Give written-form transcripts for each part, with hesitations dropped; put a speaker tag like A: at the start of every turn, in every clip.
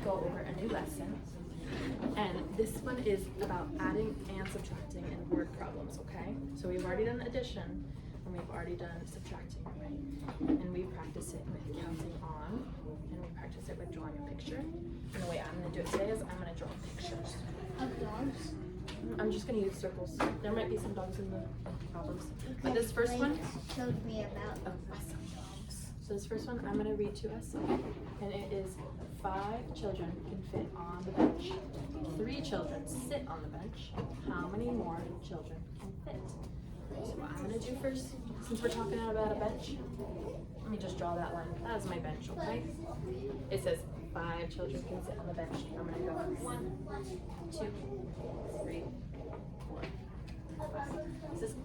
A: go over a new lesson. And this one is about adding and subtracting in word problems, okay? So we've already done addition, and we've already done subtracting, right? And we practice it with counting on, and we practice it with drawing a picture. And the way I'm gonna do it today is I'm gonna draw pictures.
B: Of dogs?
A: I'm just gonna use circles. There might be some dogs in the problems. But this first one,
B: showed me about
A: awesome dogs. So this first one I'm gonna read to us, and it is 5 children can fit on the bench. 3 children sit on the bench. How many more children can fit? So what I'm gonna do first, since we're talking about a bench, let me just draw that line. That is my bench, okay? It says 5 children can sit on the bench. I'm gonna go 1, 2, 3, 4, 5.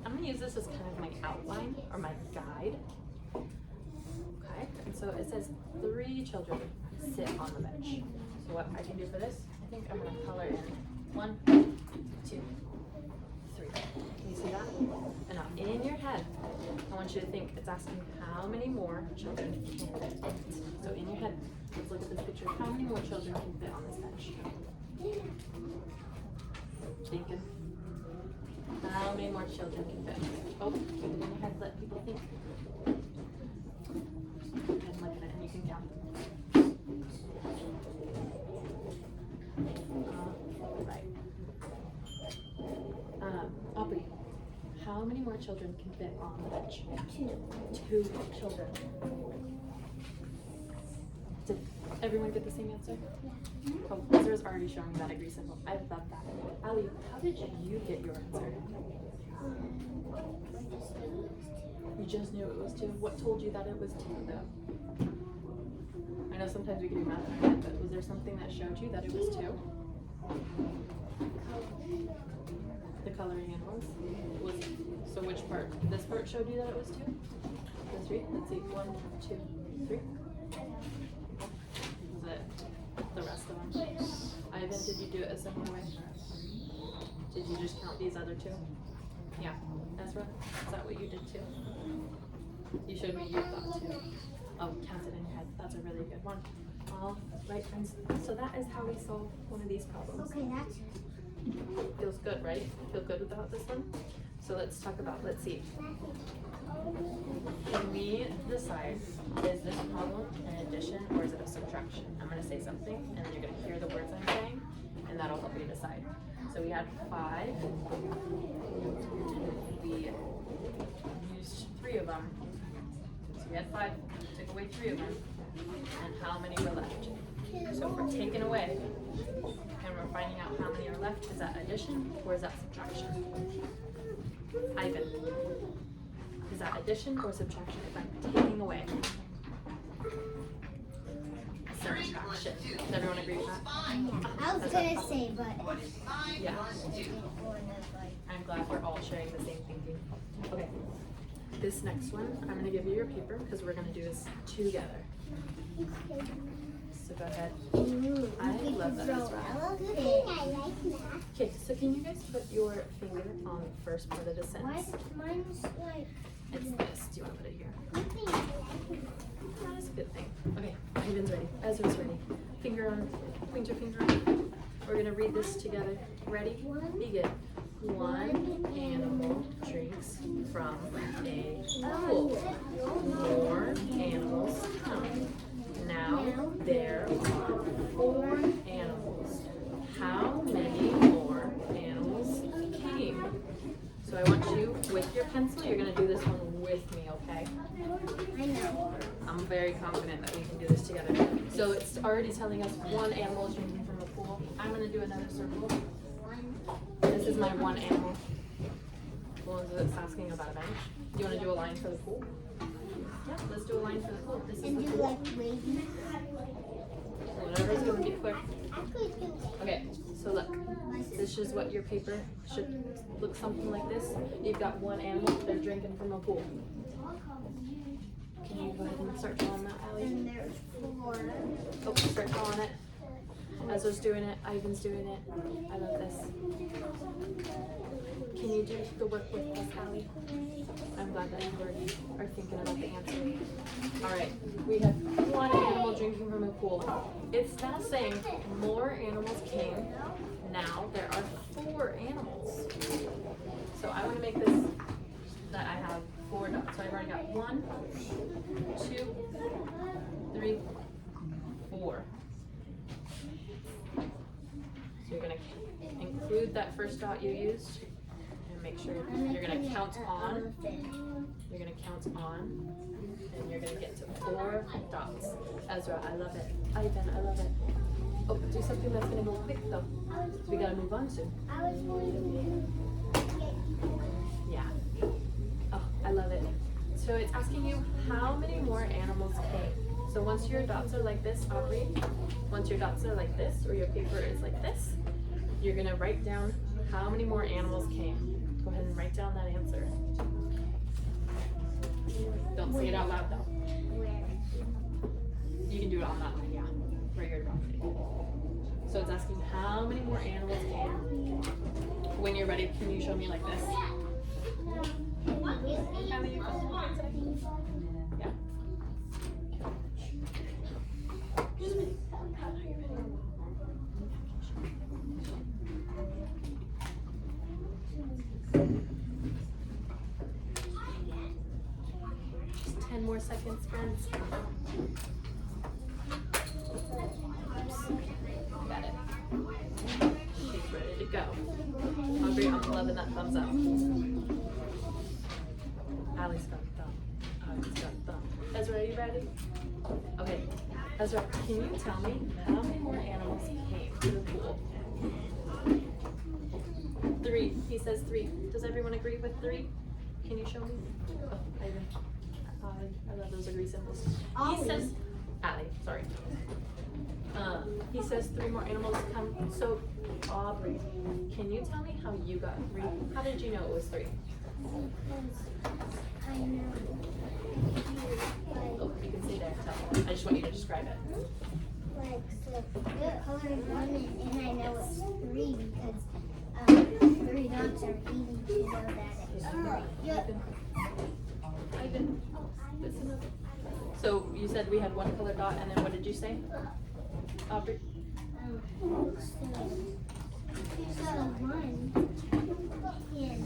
A: I'm gonna use this as kind of my outline or my guide. Okay, and so it says 3 children sit on the bench. So what I can do for this, I think I'm gonna color in 1, 2, 3. Can you see that? And now in your head, I want you to think it's asking how many more children can fit. So in your head, let's look at this picture. How many more children can fit on this bench? Thinking. How many more children can fit on this bench? Oh, keep it in your head, let people think. And look at it, and you can count them. Right. Aubrey, how many more children can fit on the bench? 2 children. Did everyone get the same answer? Oh, Ezra's already showing me that agree symbol. I love that. Allie, how did you get your answer? You just knew it was 2. What told you that it was 2 though? I know sometimes we can do math in our head, but was there something that showed you that it was 2? The coloring in was so which part? This part showed you that it was 2? The 3? Let's see. 1, 2, 3. Was it the rest of them? Ivan, did you do it a similar way? Did you just count these other 2? Yeah. Ezra, is that what you did too? You showed me you thought too. Oh, count it in your head. That's a really good one. All right, friends. So that is how we solve one of these problems.
B: Okay, that's
A: Feels good, right? Feel good about this one? So let's talk about, let's see. Can we decide, is this problem an addition or is it a subtraction? I'm going to say something and then you're going to hear the words I'm saying and that'll help you decide. So we had 5. We used 3 of them. So we had 5, took away 3 of them. And how many were left? So if we're taking away and we're finding out how many are left, is that addition or is that subtraction? Ivan, is that addition or subtraction if I'm taking away? Subtraction. Does everyone agree with that?
B: I was gonna say, but
A: yeah. I'm glad we're all sharing the same thinking. Okay. This next one, I'm going to give you your paper because we're going to do this together. So go ahead. I love that as well. Okay, so can you guys put your finger on the first part of the sentence?
B: Mine's like.
A: It's this. Do you want to put it here? That is a good thing. Okay, Ivan's ready. Ezra's ready. Finger on, point your finger on. We're going to read this together. Ready? Begin. 1 animal drinks from a pool. More animals come. Now there are 4 animals. How many more animals came? So I want you, with your pencil, you're going to do this one with me, okay?
B: I know.
A: I'm very confident that we can do this together. So it's already telling us 1 animal is drinking from a pool. I'm going to do another circle. This is my 1 animal. The one that's asking about a bench. Do you want to do a line for the pool? Yeah, let's do a line for the pool. This is
B: And
A: the
B: do
A: pool.
B: like wavy.
A: Whatever's going to be quick. Okay, so look. This is what your paper should look something like this. You've got 1 animal. They're drinking from a pool. Can you go ahead and start drawing that, Allie?
B: And there's 4.
A: Oh, start drawing it. Ezra's doing it. Ivan's doing it. I love this. Can you do the work with us, Allie? I'm glad that you already are thinking about the answer. All right, we have 1 animal animal drinking from a pool. It's now saying more animals came. Now there are 4 animals. So I want to make this that I have 4 dots. So I've already got 1, 2, 3, 4. So you're going to include that first dot you used and make sure you're going to count on. You're going to count on. And you're going to get to 4 dots. Ezra, I love it. Ivan, I love it. Oh, do something that's going to go quick though. We got to move on soon.
B: I was going to.
A: Yeah. Oh, I love it. So it's asking you how many more animals came. So once your dots are like this, Aubrey, once your dots are like this, or your paper is like this, you're going to write down how many more animals came. Go ahead and write down that answer. Don't say it out loud though. You can do it on that one, yeah. Where you're writing. So it's asking how many more animals came. When you're ready, can you show me like this? How many? Yeah. Just 10 more seconds, friends. Got it. She's ready to go. Aubrey, I'm loving that thumbs up. Allie's got a thumb. Allie's got a thumb. Ezra, are you ready? Okay. Ezra, can you tell me how many more animals came to the pool? 3. He says 3. Does everyone agree with 3? Can you show me? Oh, I love those agree symbols. He says, Allie, sorry. He says 3 more animals come. So, Aubrey, can you tell me how you got 3? How did you know it was 3?
B: I know.
A: Oh, you can say that. Tell me. I just want you to describe it.
B: Like, so the color is 1 and I know it's 3 because 3 dots are easy to know that it's 3. Yep.
A: Ivan, listen up. So you said we had 1 color dot, and then what did you say, Aubrey?
B: So 1 is,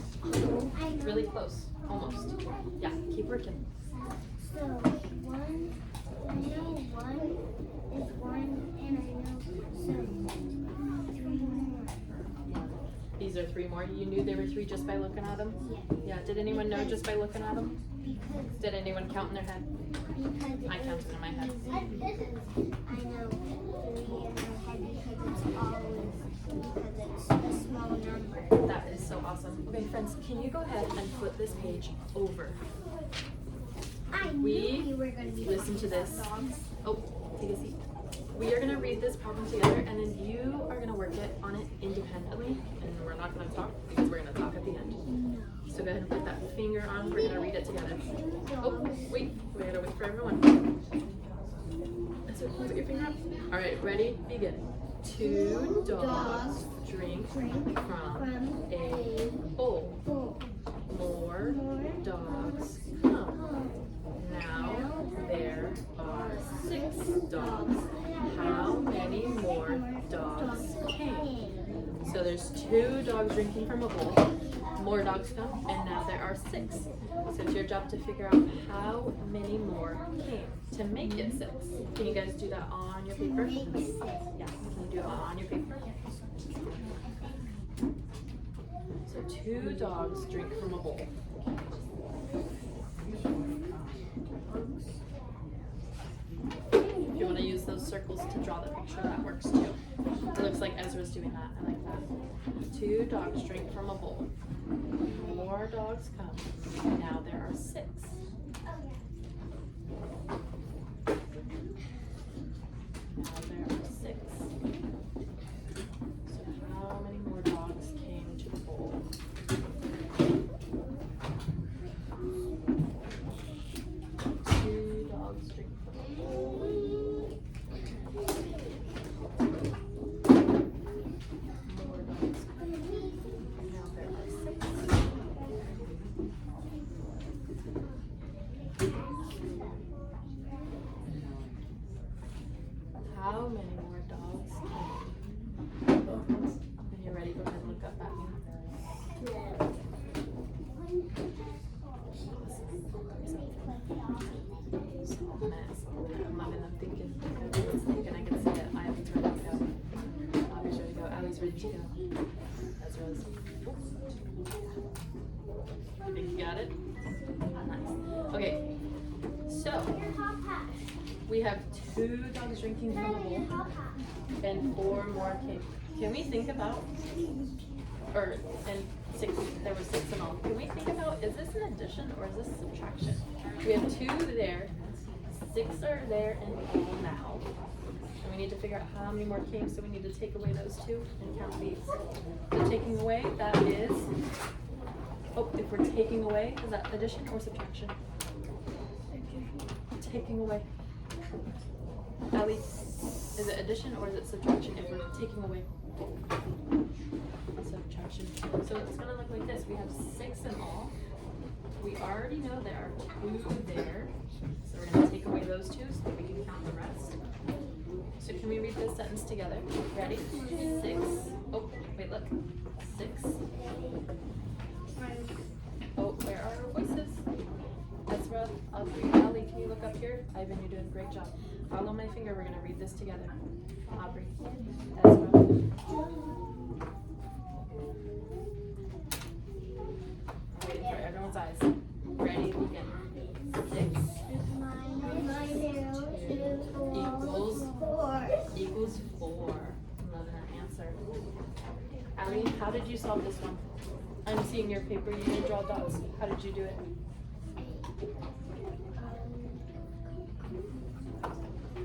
B: I know.
A: Really close, almost. Yeah, keep working.
B: So 1, I know 1 is 1 and I know, so 3 more.
A: These are 3 more. You knew there were 3 just by looking at them?
B: Yeah.
A: Yeah, did anyone know just by looking at them?
B: Because
A: Did anyone count in their head? I counted in my head.
B: I know 3 in my head because it's a small number.
A: That is so awesome. Okay, friends, can you go ahead and flip this page over?
B: I knew
A: We
B: you were going to be
A: listen to this.
B: dogs.
A: Oh, take a seat. We are going to read this problem together, and then you are going to work it on it independently, and we're not going to talk because we're going to talk at the end. So go ahead and put that finger on. We're going to read it together. Oh, wait. We got to wait for everyone. That's it. Put your finger up. All right, ready? Begin. 2 dogs drink from a bowl. More dogs come. Now there are 6 dogs. How many more dogs came? So there's 2 dogs drinking from a bowl. More dogs come, and now there are 6. So it's your job to figure out how many more came to make it 6. Can you guys do that on your paper? Yeah, can you do it on your paper? So 2 dogs drink from a bowl. If you want to use those circles to draw the picture, that works too. It looks like Ezra's doing that. I like that. 2 dogs drink from a bowl. More dogs come. Now there are 6. Now there are 6. So how many more dogs came to the bowl? Two dogs drink from a bowl. More dogs come. Now there are 6. minutes. I'm loving them thinking. Everyone's thinking I can see it. I have to turn it go. Abby's ready to go. Allie's ready to go. That's Rose. You think you got it? Nice. Okay. So we have 2 dogs drinking from the bowl and 4 more came. Can we think about, and 6, there were 6 in all. Can we think about, is this an addition or is this subtraction? We have 2 there, 6 are there in all now. And we need to figure out how many more came, so we need to take away those 2 and count these. So taking away, that is, if we're taking away, is that addition or subtraction? Taking away. Allie, is it addition or is it subtraction if we're taking away? Subtraction. So it's gonna look like this. We have 6 in all. We already know there are 2 there. So we're gonna take away those 2 so that we can count the rest. So can we read this sentence together? Ready? 6. Oh, wait, look. 6. Oh, where are our voices? Ezra, Aubrey, Allie, can you look up here? Ivan, you're doing a great job. Follow my finger, we're gonna read this together. Aubrey, Ezra. Waiting for everyone's eyes. Ready, begin. 6 equals 4. I'm loving that answer. Allie, how did you solve this one? I'm seeing your paper, you didn't draw dots. How did you do it?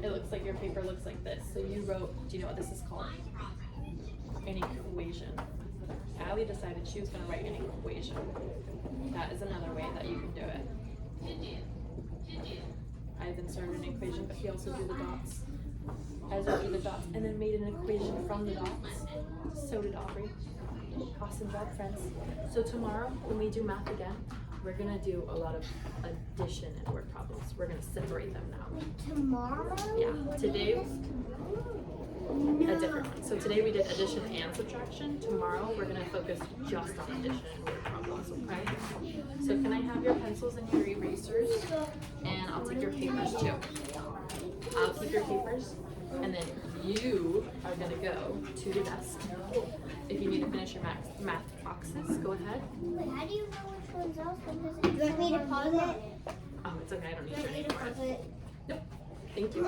A: It looks like your paper looks like this. So you wrote, do you know what this is called? An equation. Allie decided she was going to write an equation. That is another way that you can do it. I inserted an equation, but he also drew the dots. Ezra drew the dots and then made an equation from the dots. So did Aubrey. Awesome job, friends. So tomorrow, when we do math again, we're gonna do a lot of addition and word problems. We're gonna separate them now.
B: Tomorrow?
A: Yeah. Today, a different one. So today we did addition and subtraction. Tomorrow we're gonna focus just on addition and word problems, okay? So can I have your pencils and your erasers? And I'll take your papers too. I'll keep your papers, and then you are gonna go to the desk. If you need to finish your math boxes, go ahead.
B: Wait, how do you know which one's off? Do you want me to pause it?
A: Oh, it's okay, I don't need
B: Do you
A: your
B: want me
A: name
B: to
A: for
B: pause
A: it.
B: it?
A: Nope. Thank you.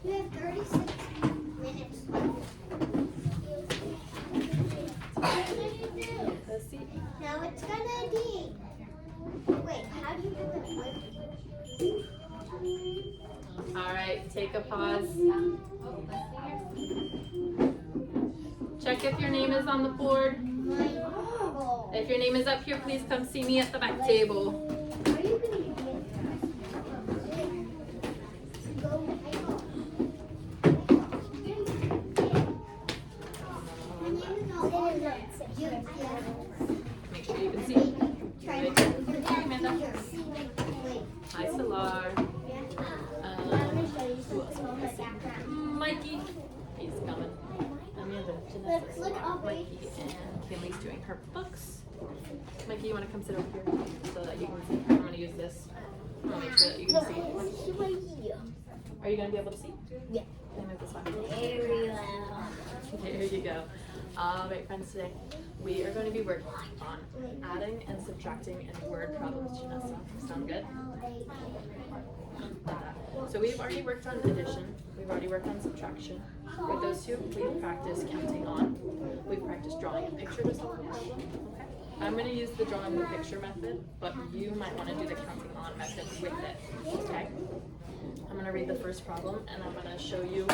B: You have 36 minutes.
A: Let's see.
B: Now it's gonna be. Wait, how do you do it?
A: All right, take a pause. Check if your name is on the board. If your name is up here, please come see me at the back table.
B: Are you gonna do
A: Make sure you can see. Amanda. Hi, Solar. Who else am I missing? Mikey. He's coming. Amanda, Janessa, Mikey, and Kinley's doing her books. Mikey, you want to come sit over here so that you can see? I'm going to use this. I want to make sure that you can see. Are you going to be able to see?
B: Yeah.
A: Can I move this one?
B: Very well.
A: There you go. All right, friends, today we are going to be working on adding and subtracting and word problems, Janessa. Sound good? So we've already worked on addition. We've already worked on subtraction. With those two, we've practiced counting on. We've practiced drawing a picture to solve a problem. Okay. I'm going to use the drawing the picture method, but you might want to do the counting on method with it. Okay. I'm going to read the first problem, and I'm going to show you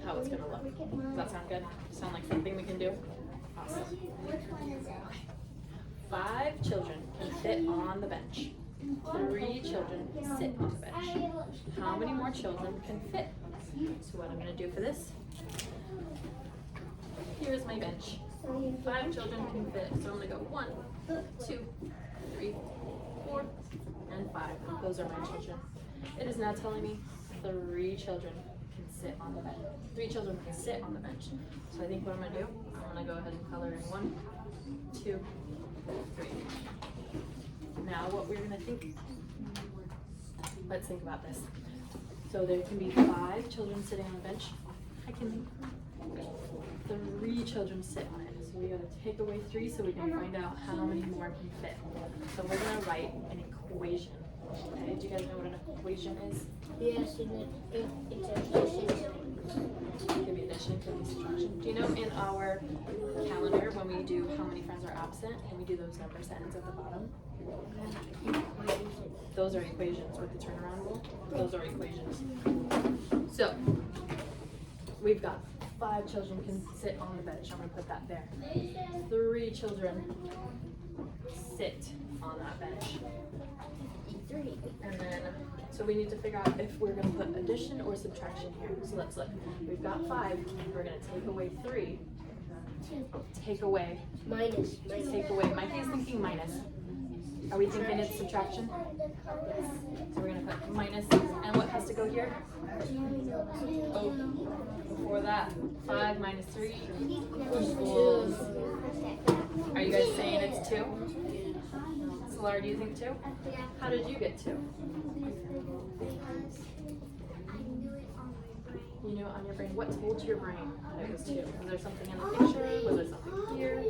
A: how it's going to look. Does that sound good? Sound like something we can do? Awesome. 5 children can fit on the bench. 3 children sit on the bench. How many more children can fit? So what I'm going to do for this, here's my bench. 5 children can fit, so I'm going to go 1, 2, 3, 4, and 5. Those are my children. It is now telling me 3 children can sit on the bench. 3 children can sit on the bench. So I think what I'm going to do, I'm going to go ahead and color in 1, 2, 3. Now what we're going to think, let's think about this. So there can be 5 children sitting on the bench. I can 3 children sit on it. So we gotta take away 3 so we can find out how many more can fit. So we're gonna write an equation. Okay, do you guys know what an equation is?
B: Yes, it's addition.
A: Could be addition, could be subtraction. Do you know in our calendar when we do how many friends are absent and we do those number sentences at the bottom? Those are equations with the turnaround rule. Those are equations. So we've got 5 children can sit on the bench. I'm gonna put that there. 3 children sit on that bench. And then, so we need to figure out if we're gonna put addition or subtraction here. So let's look. We've got 5. We're gonna take away 3. Take away.
B: Minus.
A: Take away. Mikey is thinking minus. Are we thinking it's subtraction? So we're gonna put minus. And what has to go here? Oh, before that, 5 minus 3 equals. Are you guys saying it's 2? Solar, do you think 2? How did you get 2? You knew it on your brain. What told your brain that it was 2? Was there something in the picture? Was there something here?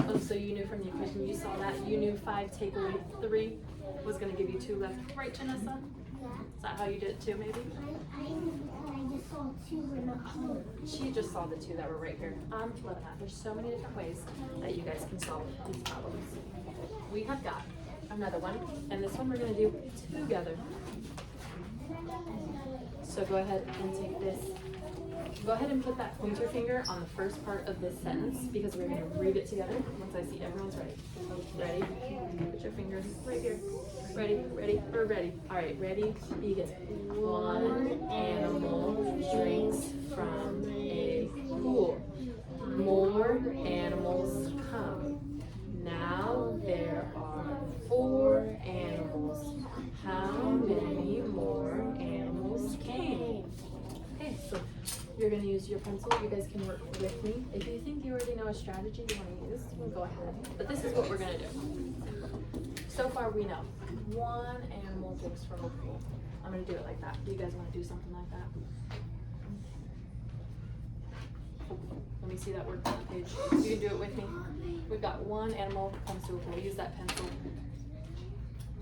A: Oh, so you knew from the equation, you saw that, you knew 5 take away 3 was going to give you 2 left. Right, Janessa? Is that how you did it too, maybe?
B: I just saw 2 were not home.
A: She just saw the 2 that were right here. Love that. There's so many different ways that you guys can solve these problems. We have got another one, and this one we're going to do together. So go ahead and take this. Go ahead and put that pointer finger on the first part of this sentence because we're going to read it together once I see everyone's ready. Ready? Put your fingers right here. Ready? Ready? We're ready. All right, ready? Begin. 1 animal drinks from a pool. More animals come. Now there are 4 animals. How many more animals came? Okay, so you're going to use your pencil. You guys can work with me. If you think you already know a strategy you want to use, we'll go ahead. But this is what we're going to do. So far we know 1 animal drinks from a pool. I'm going to do it like that. Do you guys want to do something like that? Let me see that work on the page. You can do it with me. We've got 1 animal comes to a pool. Use that pencil.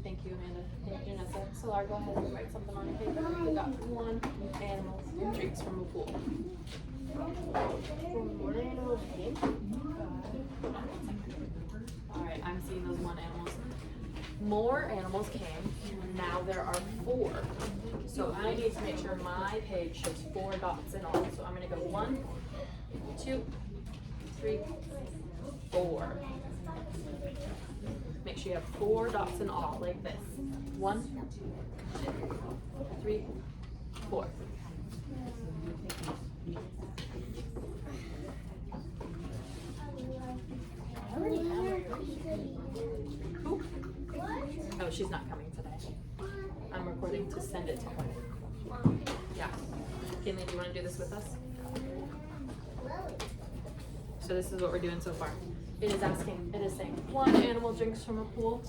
A: Thank you, Amanda. Thank you, Nessa. Solar, go ahead and write something on your paper. We've got 1 animal drinks from a pool. Alright, I'm seeing those 1 animals. More animals came. Now there are 4. So I need to make sure my page shows 4 dots in all. So I'm going to go 1, 2, 3, 4. Make sure you have 4 dots in all, like this. 1, 2, 3, 4. Cool. Oh, she's not coming today. I'm recording to send it to her. Yeah. Kinley, do you want to do this with us? So this is what we're doing so far. It is saying 1 animal drinks from a pool,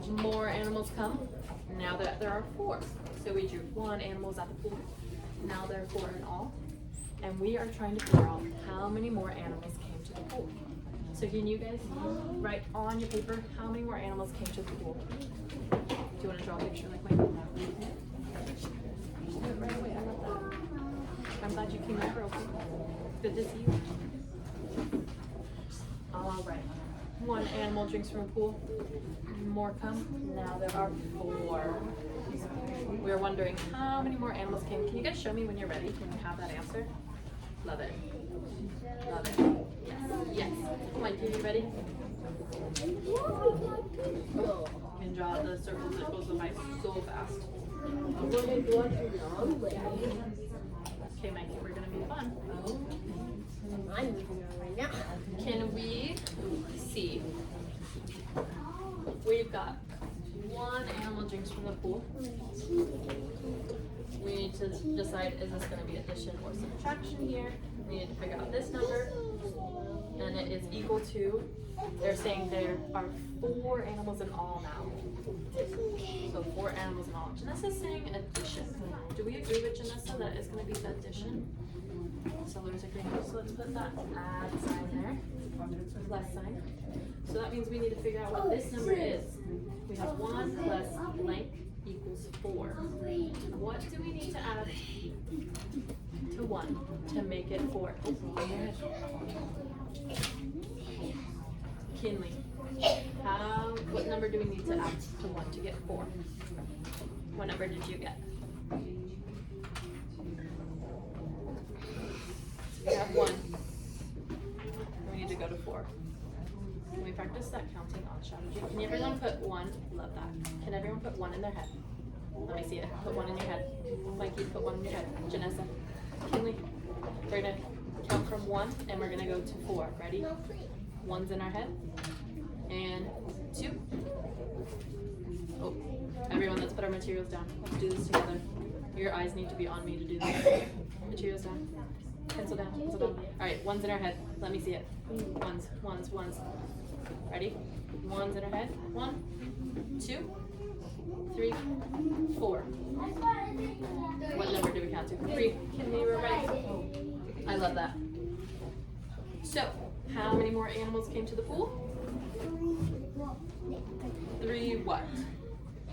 A: more animals come. Now that there are 4. So we drew 1 animals at the pool. Now there are 4 in all. And we are trying to figure out how many more animals came to the pool. So can you guys write on your paper how many more animals came to the pool? Do you want to draw a picture like mine? Just do it right away. I love that. I'm glad you came over. Okay. Good to see you. All right. 1 animal drinks from a pool. More come. Now there are 4. We're wondering how many more animals came. Can you guys show me when you're ready? When you have that answer? Love it. Love it. Yes. Yes. Mike, are you ready? You can draw the circles that goes by so fast. Okay, Mikey, we're gonna be fun.
B: I'm moving on right now.
A: Can we see? We've got 1 animal drinks from the pool. We need to decide, is this going to be addition or subtraction here? We need to figure out this number. and it is equal to, they're saying there are 4 animals in all now. So 4 animals in all. Janessa's saying addition. Do we agree with Janessa that it's going to be the addition? So there's agreeing. So let's put that add sign there, plus sign. So that means we need to figure out what this number is. We have 1 plus blank equals 4. What do we need to add to 1 to make it 4? Kinley, what number do we need to add to 1 to get 4? What number did you get? So we have 1. We need to go to 4. Can we practice that counting on strategy? Can everyone put 1? Love that. Can everyone put 1 in their head? Let me see it. Put 1 in your head. Mikey, put 1 in your head. Janessa, Kinley, we're gonna count from 1 and we're gonna go to 4. Ready? 1's in our head. And 2. Oh, everyone, let's put our materials down. Let's do this together. Your eyes need to be on me to do this. Materials down. Pencil down, pencil down. Alright, 1's in our head. Let me see it. 1's. Ready? 1's in our head. 1, 2, 3, 4. What number do we count to? 3. Can we right? I love that. So, how many more animals came to the pool? 3 what?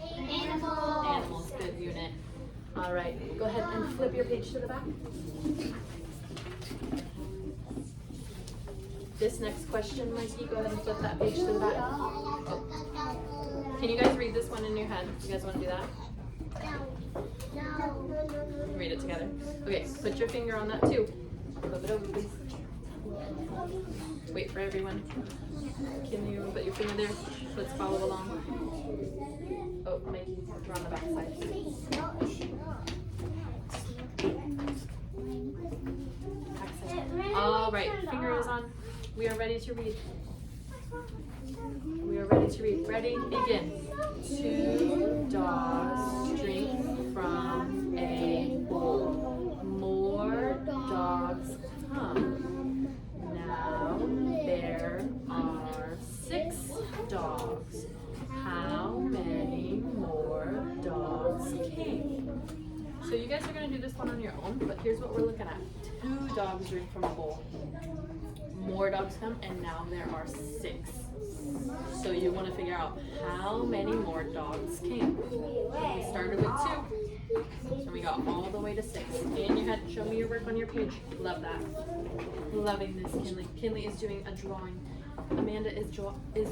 A: Animals, good unit. Alright, go ahead and flip your page to the back. This next question, Mikey, go ahead and flip that page to the back. Oh. Can you guys read this one in your head? You guys want to do that? Read it together. Okay, put your finger on that too. Flip it over, please. Wait for everyone. Can you put your finger there? Let's follow along. Oh, Mikey, we're on the back side. All right, finger is on. We are ready to read. We are ready to read. Ready? Begin. 2 dogs drink from a bowl. More dogs come. Now there are 6 dogs. How many more dogs came? So you guys are going to do this one on your own, but here's what we're looking at. 2 dogs drink from a bowl. More dogs come, and now there are 6. So you want to figure out how many more dogs came. We started with 2, so we got all the way to 6. In your head, show me your work on your page. Love that. Loving this, Kinley. Kinley is doing a drawing. Amanda is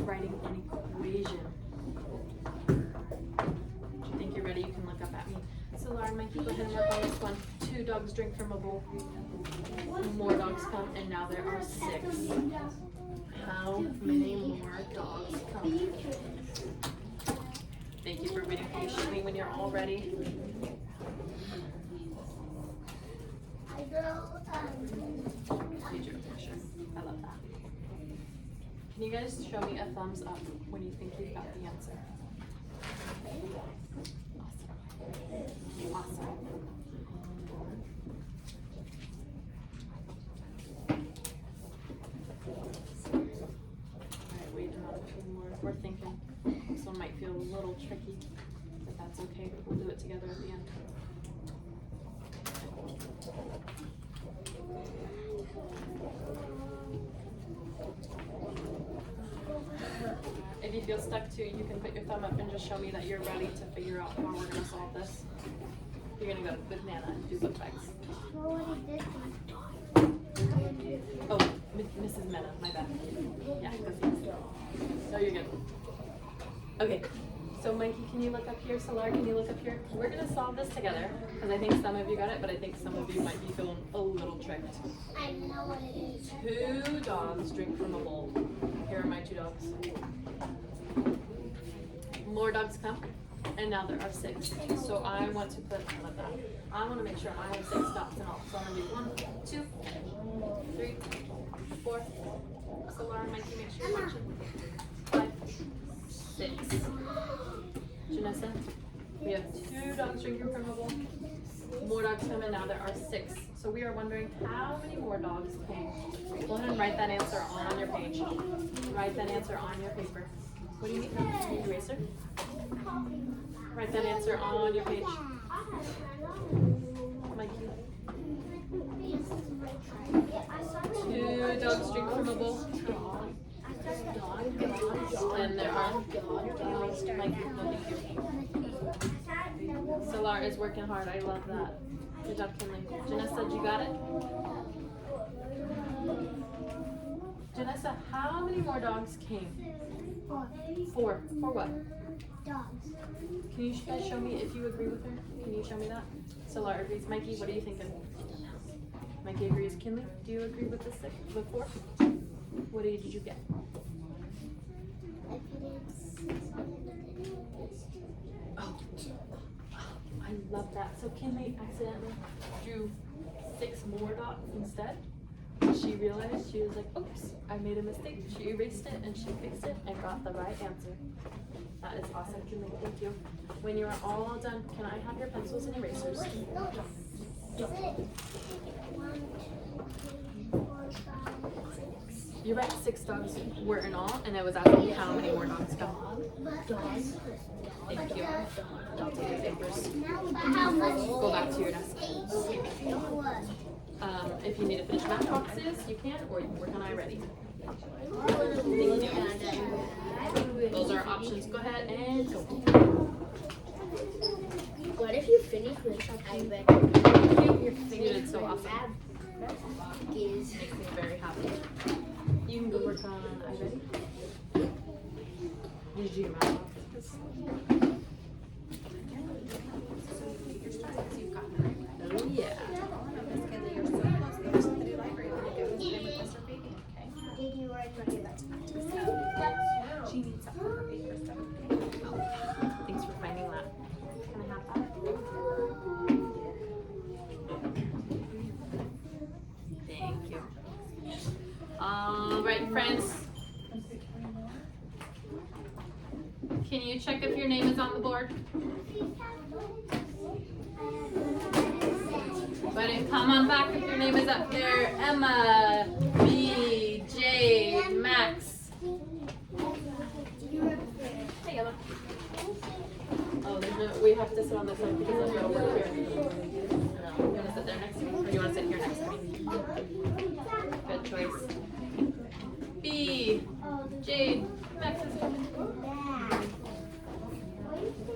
A: writing an equation. If you think you're ready, you can look up at me. So Laura and Mikey, go ahead and work on this one. 2 dogs drink from a bowl. More dogs come, and now there are 6. How many more dogs come? Thank you for waiting patiently. When you're all ready. Need your picture. I love that. Can you guys show me a thumbs up when you think you've got the answer? Awesome. Alright, wait another few more. We're thinking this one might feel a little tricky, but that's okay. We'll do it together at the end. If you feel stuck too, you can put your thumb up and just show me that you're ready to figure out how we're going to solve this. You're going to go with Nana and do book bags. Oh, Mrs. Mena, my bad. Yeah, no, you're good. Okay, so Mikey, can you look up here? Solar, can you look up here? We're going to solve this together, because I think some of you got it, but I think some of you might be feeling a little tricked.
B: I know what it is.
A: 2 dogs drink from a bowl. Here are my 2 dogs. More dogs come, and now there are 6. So I want to put, I want to make sure I have 6 dots in all. So I'm going to do 1, 2, 3, 4. So Laura, Mikey, make sure you mention 5, 6. Janessa, we have 2 dogs drinking from a bowl. More dogs dogs come in now, there are 6. So we are wondering how many more dogs came. Go ahead and write that answer on your page. Write that answer on your paper. What do you need? Need eraser? Write that answer on your page. Mikey. 2 dogs drink from a bowl. And there are. Mikey, no thank you. Solar is working hard. I love that. Good job, Kinley. Janessa, you got it? Janessa, how many more dogs came?
B: 4.
A: 4. For what?
B: Dogs.
A: Can you guys show me if you agree with her? Can you show me that? Solar agrees. Mikey, what are you thinking? Mikey agrees. Kinley, do you agree with the 6? With 4? What did you get? Oh, I love that. So Kinley accidentally drew 6 more dots instead. She realized, she was like, oops, I made a mistake. She erased it and she fixed it and got the right answer. That is awesome, Kinley. Thank you. When you are all done, can I have your pencils and erasers?
B: No. 1, 2, 3, 4, 5, 6.
A: You're right, 6 dogs were in all, and it was asking how many more dogs come.
B: Dogs.
A: Thank you. I'll take your papers.
B: How much?
A: Go back to your desk.
B: What?
A: If you need to finish math boxes, you can, or you can work on iReady. Thank you. Those are options. Go ahead and go.
C: What if you finish with iReady?
A: You did so awesome.
C: Is
A: Makes me very happy. You can go work on iReady. Did you do your math boxes? Oh yeah.
B: Did you write my
A: She needs something for her paper stuff. Thanks for finding that. Can I have that? Thank you. All right, friends. Can you check if your name is on the board? But come on back if your name is up there. Emma, B, J, Max. Hey, Emma. Oh, there's no, we have to sit on this side because there's no work here. You want to sit there next to me? Or do you want to sit here next to me? Good choice. B, J, Max is coming.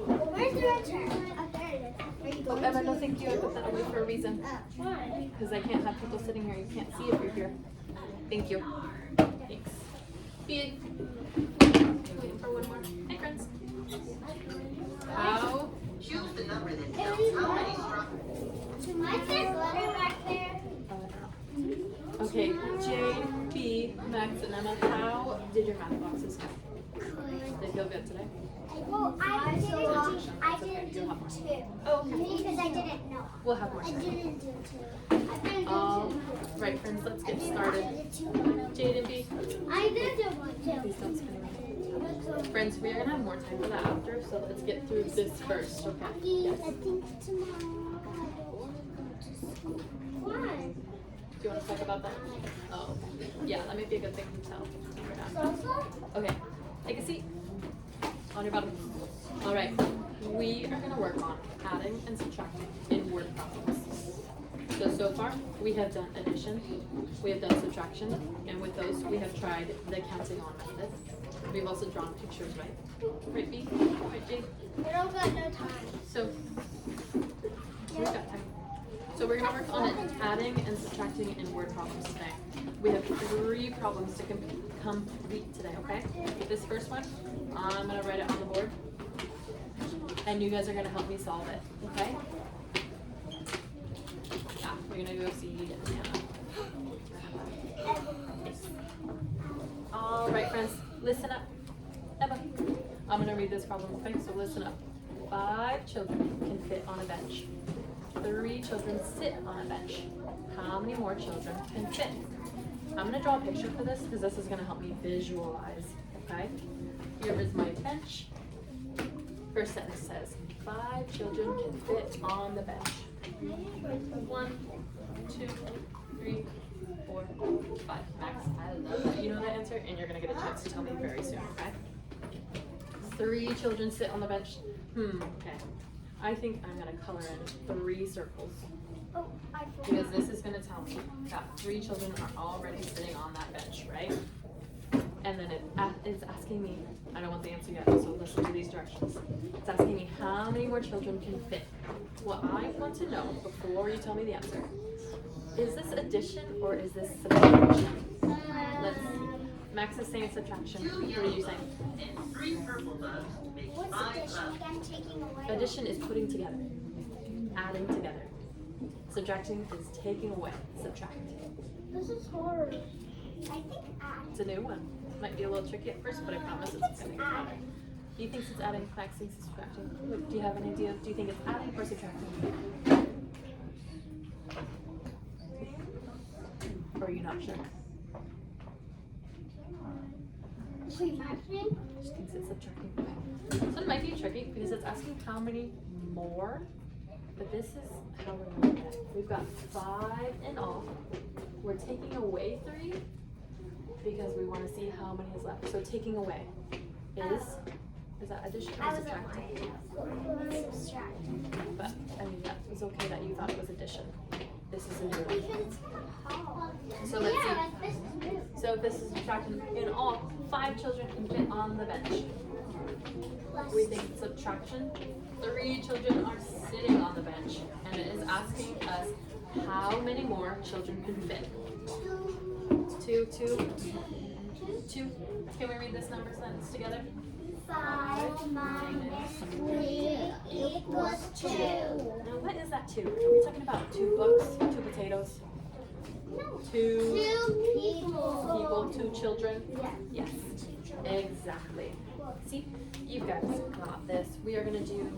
B: Where's the red shirt? Up there it is. Are you
A: Oh,
B: going
A: Emma,
B: to?
A: no thank you. I put that away for a reason.
B: Why?
A: Because I can't have people sitting here. You can't see if you're here. Thank you. Thanks. Be waiting for one more. Hey, friends. How?
D: Choose the number that tells how many struck.
B: What's this letter back there?
A: Okay, J, B, Max, and Emma, how did your math boxes go? They feel good today?
B: Well, I didn't do
A: You'll have more.
B: 2.
A: Oh, okay.
B: Because I didn't know.
A: We'll have more.
B: I
A: time.
B: didn't do 2. I didn't do 2.
A: Right, friends, let's get
B: I
A: started.
B: did 2 1.
A: Jade and B,
B: I did do 1
A: please don't spin around. Friends, we are going to have more time for that after, so let's get through this first, okay? Yes.
B: I think tomorrow I don't want to go to school. Why?
A: Do you want to talk about that? Oh, okay. Yeah, that might be a good thing to tell. Okay, take a seat on your bottom. All right, we are going to work on adding and subtracting in word problems. So far, we have done addition, we have done subtraction, and with those, we have tried the counting on method. We've also drawn pictures, right? Right, B? Right, J?
B: I don't got no time.
A: So, we've got time. So we're going to work on adding and subtracting in word problems today. We have 3 problems to complete today, okay? This first one, I'm going to write it on the board. And you guys are going to help me solve it, okay? Yeah, we're going to go see Anna. All right, friends, listen up. Emma, I'm going to read this problem, okay? So listen up. 5 children can fit on a bench. 3 children sit on a bench. How many more children can fit? I'm going to draw a picture for this because this is going to help me visualize, okay? Here is my bench. First sentence says, 5 children can fit on the bench. 1, 2, 3, 4, 5. Max, I love that. You know that answer, and you're gonna get a chance to tell me very soon, okay? 3 children sit on the bench. Okay. I think I'm gonna color in 3 circles.
B: Oh, I forgot.
A: Because this is gonna tell me that 3 children are already sitting on that bench, right? And then it's asking me, I don't want the answer yet, so listen to these directions. It's asking me how many more children can fit. What I want to know before you tell me the answer, is this addition or is this subtraction? Let's see. Max is saying subtraction. What are you saying?
D: And 3 purple bugs make
B: What's
D: 5
B: addition
D: bugs.
B: again? Taking away.
A: Addition is putting together, adding together. Subtracting is taking away, subtract.
B: This is hard. I think
A: It's a new one. Might be a little tricky at first, but I promise it's gonna get better. He thinks it's adding, Max thinks it's subtracting. Look, do you have an idea? Do you think it's adding or subtracting? Or are you not sure?
B: subtracting.
A: Just thinks it's subtracting. Okay. So it might be tricky because it's asking how many more, but this is how we're gonna get it. We've got 5 in all. We're taking away 3 because we want to see how many is left. So taking away is that addition or
B: I was
A: subtracting?
B: subtracting.
A: But I mean that was okay that you thought it was addition. This is a new one.
B: Because it's hard.
A: So let's see.
B: Like this too.
A: So if this is subtraction, in all, 5 children can fit on the bench. We think it's subtraction. 3 children are sitting on the bench, and it is asking us how many more children can fit. 2. Can we read this number sentence together?
B: 5 minus 3 equals 2.
A: Now what is that 2? Are we talking about 2 books, 2 potatoes, 2 people, 2 children? Yes, exactly. See, you guys got this. We are gonna do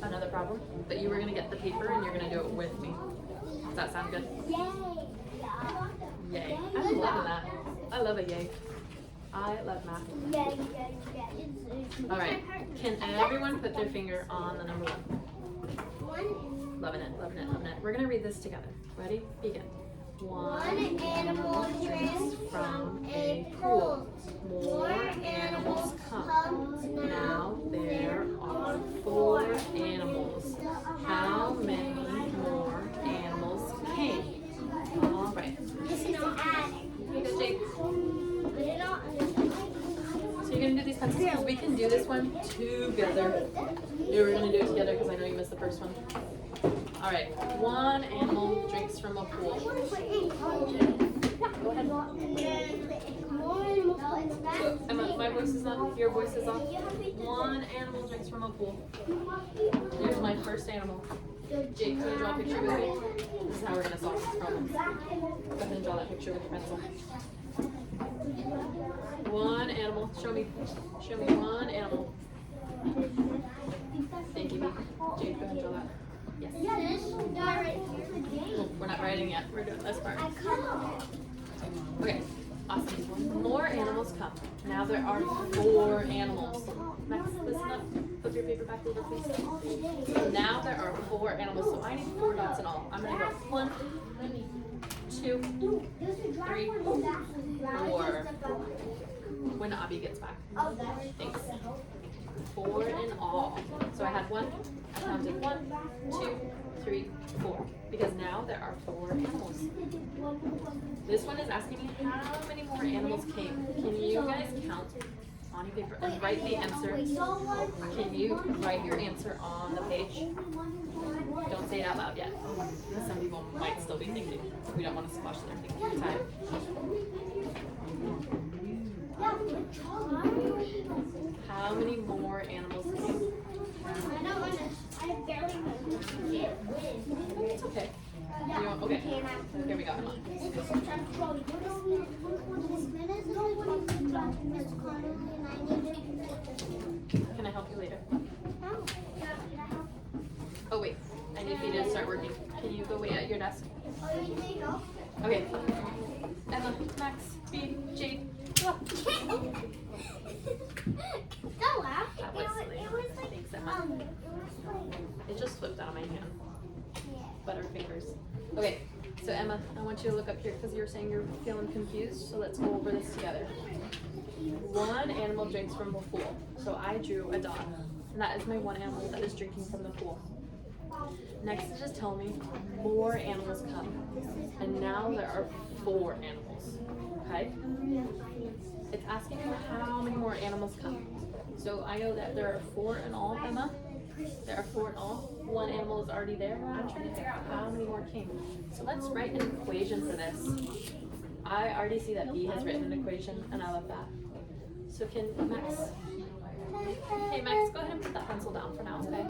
A: another problem, but you are gonna get the paper and you're gonna do it with me. Does that sound good? Yay. I'm loving that. I love a yay. I love math. All right. Can everyone put their finger on the number 1? Loving it, loving it, loving it. We're gonna read this together. Ready? Begin. 1
B: animal drinks
A: from a pool. More animals come. Now there are 4 animals. How many more animals came? All right.
B: This is adding.
A: Here you go, Jake.
B: Put it on.
A: So you're gonna do these pencils because we can do this one together. Yeah, we're gonna do it together because I know you missed the first one. All right. 1 animal drinks from a pool. Go ahead. So, Emma, my voice is on. Your voice is on. 1 animal drinks from a pool. Here's my first animal. Jake, can you draw a picture with me? This is how we're gonna solve this problem. Go ahead and draw that picture with your pencil. 1 animal. Show me 1 animal. Thank you. Jake, go ahead and draw that. Yes. Oh, we're not writing yet. We're doing this part. Okay. Awesome. More animals come. Now there are 4 animals. Max, listen up. Flip your paper back over, please. Now there are 4 animals, so I need 4 dots in all. I'm gonna go 1, 2, 3, 4. When Abby gets back. Thanks. 4 in all. So I had 1. I counted 1, 2, 3, 4. Because now there are 4 animals. This one is asking me how many more animals came. Can you guys count on your paper and write the answer? Can you write your answer on the page? Don't say it out loud yet. Because some people might still be thinking. We don't want to squash their thinking time. How many more animals came? It's okay. You want, okay. Here we go. Come on. Can I help you later? Oh wait, I need you to start working. Can you go wait at your desk? Okay. Emma, Max, B, Jade. Oh.
B: Don't laugh.
A: That was silly. Thanks, Emma. It just flipped out of my hand. better fingers. Okay, so Emma, I want you to look up here because you're saying you're feeling confused, so let's go over this together. One animal drinks from a pool. So I drew a dog, and that is my one animal that is drinking from the pool. Next is just tell me more animals come, and now there are 4 animals, okay? It's asking you how many more animals come. So I know that there are 4 in all, Emma. There are 4 in all. 1 animal is already there. I'm trying to figure out how many more came. So let's write an equation for this. I already see that B has written an equation, and I love that. So can Max, hey Max, go ahead and put that pencil down for now, okay?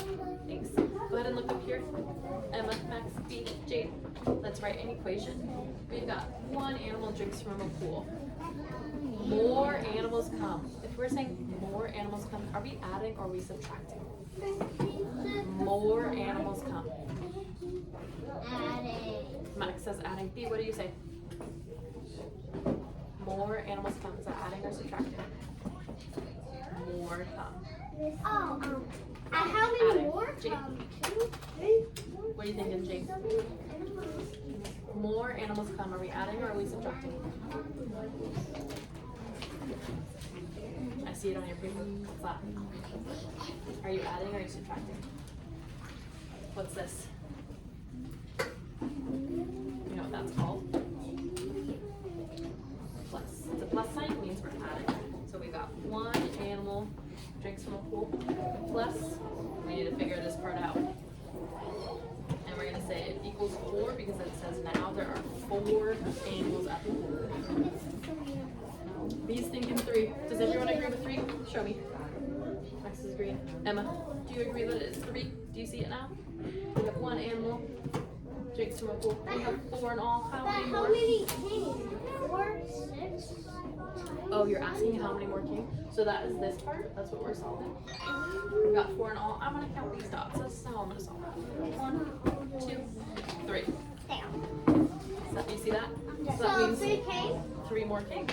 A: Thanks. Go ahead and look up here. Emma, Max, B, Jade. Let's write an equation. We've got 1 animal drinks from a pool. More animals come. If we're saying more animals come, are we adding or are we subtracting? More animals come.
B: Adding.
A: Max says adding. B, what do you say? More animals come. Is that adding or subtracting? More come.
B: Oh, and how many
A: Adding.
B: more
A: Jake.
B: come? 2, 3, 4,
A: What are you thinking, Jake? More animals come. Are we adding or are we subtracting? I see it on your paper. Flat. Are you adding or are you subtracting? What's this? You know what that's called? Plus. It's a plus sign, means we're adding. So we got 1 animal drinks from a pool. Plus, we need to figure this part out. And we're going to say it equals 4 because it says now there are 4 animals at the pool. B's thinking 3. Does everyone agree with 3? Show me. Max is agreeing. Emma, do you agree that it is 3? Do you see it now? We have 1 animal drinks from a pool. We have 4 in all. How many more?
B: How many came? 4, 6.
A: Oh, you're asking how many more came? So that is this part. That's what we're solving. We got 4 in all. I'm going to count these dots. That's how I'm going to solve that. 1, 2, 3. So, you see that? So that means
B: 3 came?
A: 3 more came.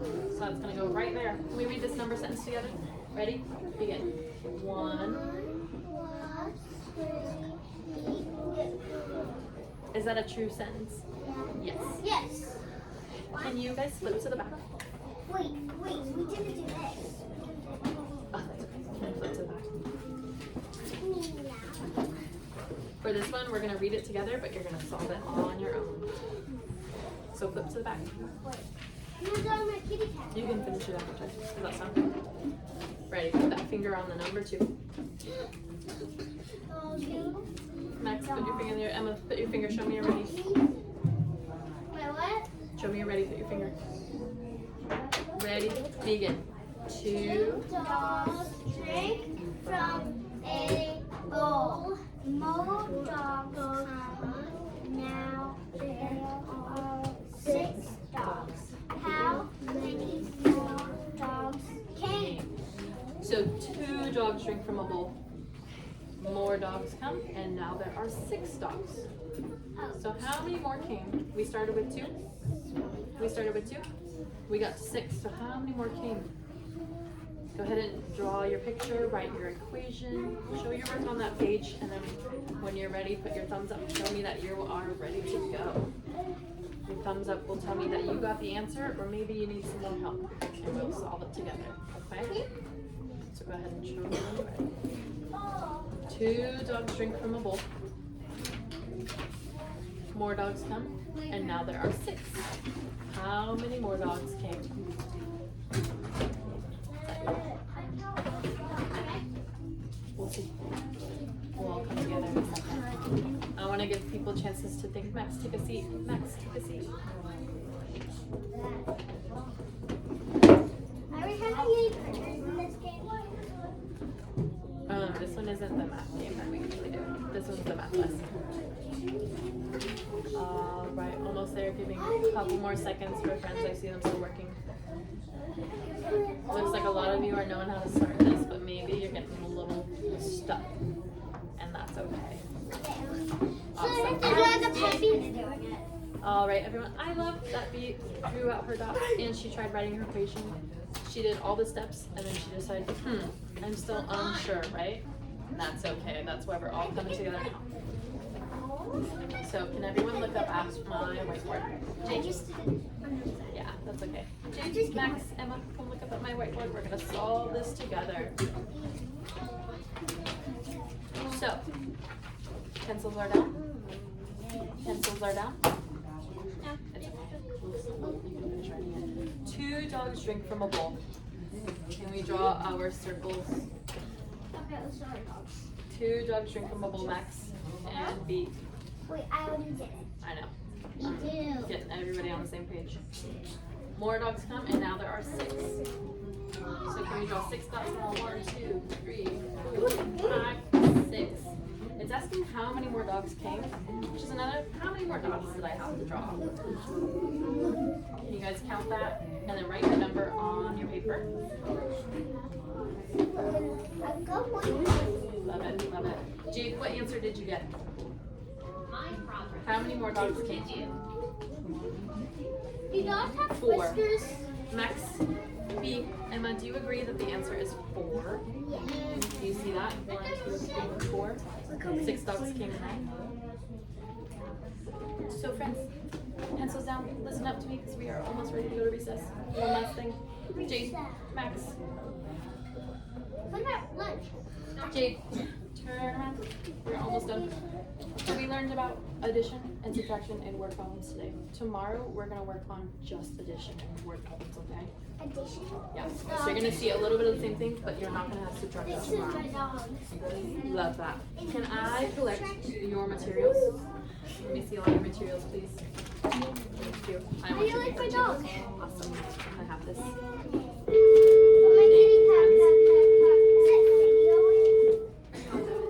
A: So that's going to go right there. Can we read this number sentence together? Ready? Begin. 1. Is that a true sentence? Yes.
B: Yes.
A: Can you guys flip to the back?
B: Wait, we didn't do this.
A: Oh, that's okay. Can you flip to the back?
B: No.
A: For this one, we're going to read it together, but you're going to solve it all on your own. So flip to the back.
B: Wait. I'm not done my kitty cat.
A: You can finish it after. Does that sound good? Ready? Put that finger on the number 2. Max, put your finger there. Emma, put your finger. Show me you're ready.
B: Wait, what?
A: Show me you're ready. Put your finger. Ready? Begin. 2.
B: Dogs drink from a bowl. More dogs come. Now there are 6 dogs. How many more dogs came?
A: So 2 dogs drink from a bowl. More dogs come, and now there are 6 dogs. So how many more came? We started with 2. We started with 2. We got to 6. So how many more came? Go ahead and draw your picture, write your equation, show your work on that page, and then when you're ready, put your thumbs up. Show me that you are ready to go. Your thumbs up will tell me that you got the answer, or maybe you need some more help, and we'll solve it together. Okay? So go ahead and show me when you're ready. 2 dogs drink from a bowl. More dogs come, and now there are 6. How many more dogs came? We'll see. We'll all come together in a second. I want to give people chances to think. Max, take a seat. Max, take a seat.
B: Are we having any pictures in this game?
A: This one isn't the math game that we usually do. This one's the math lesson. Right, almost there. Giving a couple more seconds for friends. I see them still working. Looks like a lot of you are knowing how to start this, but maybe you're getting a little stuck. And that's okay. Awesome. All right, everyone. I love that Bee drew out her dots and she tried writing her equation. She did all the steps and then she decided, I'm still unsure, right? And that's okay. That's why we're all coming together now. So can everyone look up at my whiteboard?
B: I just did it on the side.
A: Yeah, that's okay. Jake, Max, Emma, come look up at my whiteboard. We're gonna solve this together. So, pencils are down. Pencils are down. It's okay. 2 dogs drink from a bowl. Can we draw our circles?
B: Okay, let's start dogs.
A: 2 dogs drink from a bowl, Max. And B.
B: Wait, I already did it.
A: I know.
B: Me too.
A: Getting everybody on the same page. More dogs come, and now there are 6. So can we draw 6 dots now? 1, 2, 3, 4, 5, 6. It's asking how many more dogs came, which is another, how many more dots did I have to draw? Can you guys count that? And then write the number on your paper.
B: I've got one.
A: Love it, love it. Jade, what answer did you get? How many more dogs came?
B: Do dogs have
A: 4.
B: whiskers?
A: Max, B, Emma, do you agree that the answer is 4?
B: Yeah.
A: Do you see that? 1, 2, 3, 4. 6 dogs came tonight. So friends, pencils down, listen up to me because we are almost ready to go to recess. One last thing. Jade, Max,
B: What about lunch?
A: Jade, turn around. We're almost done. So we learned about addition and subtraction in word problems today. Tomorrow we're gonna work on just addition and word problems, okay?
B: Addition.
A: Yeah. So you're gonna see a little bit of the same thing, but you're not gonna have subtraction
B: This is
A: tomorrow.
B: my dog.
A: Love that. Can I collect your materials? Let me see all your materials, please. Thank you. I
B: How do
A: want
B: you
A: your
B: like my
A: paper,
B: dog?
A: too. Awesome. I have this.
B: My kitty cat.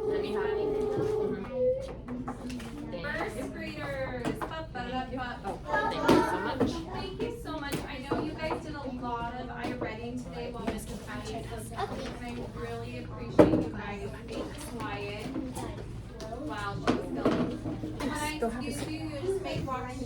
A: Let me have it.
E: First graders. Ba-ba-da-ba.
A: Oh, thank you so much.
E: Thank you so much. I know you guys did a lot of I-reading today while Mrs. Patty was talking, and I really appreciate you guys being quiet while she was filming. When I excuse you, you just make Roxy